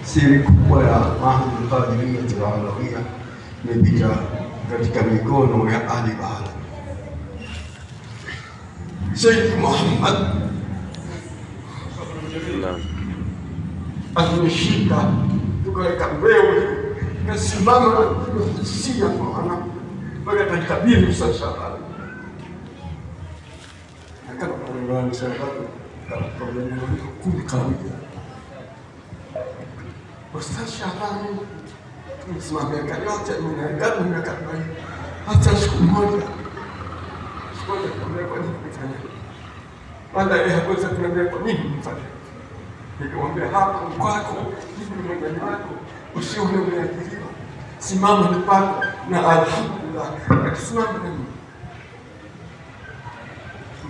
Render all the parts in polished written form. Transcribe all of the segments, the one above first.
Siri kubwa ya Mahdi al-Qadiriyya al-Alawiyya imepita katika mikono ya Ali Bahala. Sayyid Muhammad alinishika tukaweka mbele nasimama sia maana mpaka katikabili sasa pale akana kwa sababu problemu kumkawia Ustaz Shabani tumesimamia yote mnaagana na kabla hata siku moja kwa nini kufanya baada ya kuweza kuambia kwa nini mfanye nikamwambia hapa kwako hivi ni mwenye wako usione umeajiriwa simama ni pako na alhamdulillah akisimama na mimi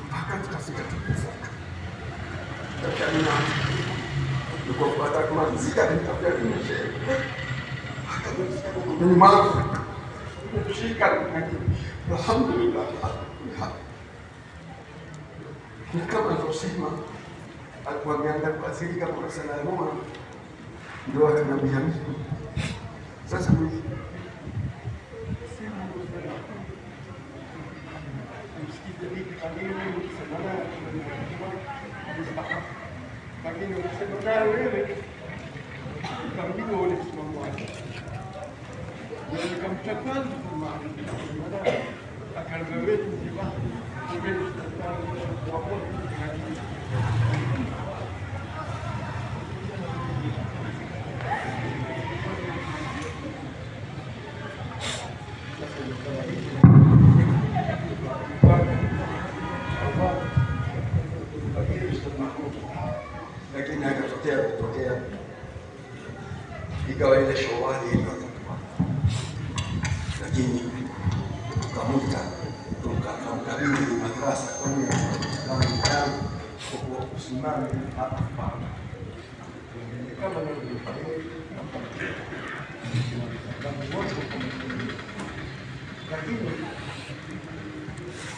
mpaka tutafika tukifika lakini niko kupata kumalizika nitapia kimeshe hata ni mwanzo kushika alhamdulillah ni kama alivyosema alikuwa ameanza kuathirika kwa sala moja ndio akanambia mimi sasa mimi lakini unasema wewe kamjibu ule msimamo wake ndio nikamchukua kama akaanza wewe mzima wewe kwa lakini akatokea ikawa ile shawali ikatoka, lakini tukamuta tukamkabidhi madrasa kwenye kama kwa kusimama hapa kama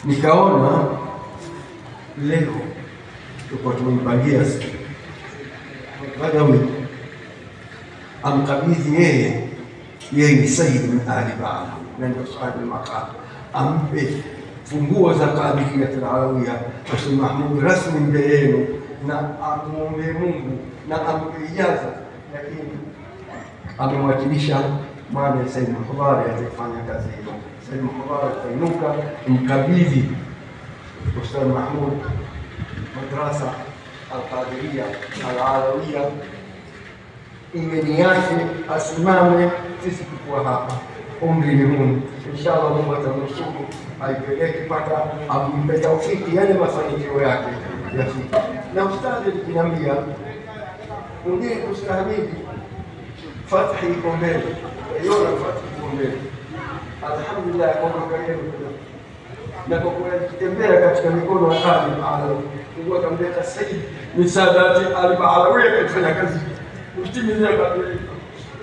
nikaona leo tuko tumempangia Badawi amkabidhi yeye ni Sayyid min Ali Bahala na ndio sahibu al-maqam ampe funguo za Qadiriyya al-Alawiyya Sheikh Mahmud rasmi mbele yenu na amuombe Mungu na ampe ijaza, lakini amemwakilisha mwana Sayyid Mkhbari atafanya kazi hiyo. Sayyid Mkhbari atainuka mkabidhi Ustaz Mahmud madrasa al-Qadiriyya al-Alawiyya imeni yake asimame, sisi tukuwa hapa umri ni Mungu, inshallah Mungu atamnusuru aipeleke mpaka ampe taufiki yale mafanikio yake yafike. Na ustadhi aliniambia ungine kustahimili fathi iko mbele, yona fathi iko mbele, alhamdulillah kwa karibu na kwa kutembea katika mikono ya Ali Bahala Mungu akamleta Sayyid min Sadati Ali Bahala kufanya kazi kutimizia kabla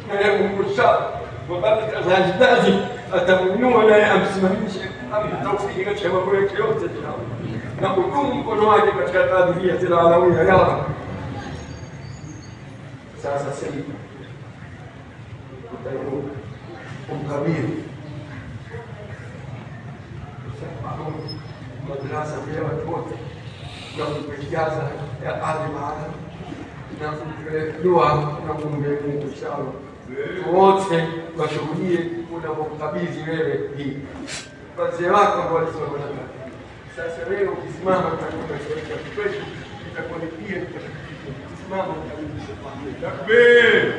na yeye Mungu sana وبعد الأجداد أتمنون لا أمسمهم شيء التوفيق كشيء وبرك يوم تجاه نقولكم كل واحد كقادرية العلوية يا رب ساسا سيد كبير مدرسة فيها وتموت نقول بإجازة يا علي معنا نقول دعاء نقول بإذن إن شاء الله wote washuhudie unapokabidhi wewe hii wazee wako ambao walisoma na sasa wewe ukisimama utakuwa katika kesho itakuwa ni pia kusimama kabisa. Takbir.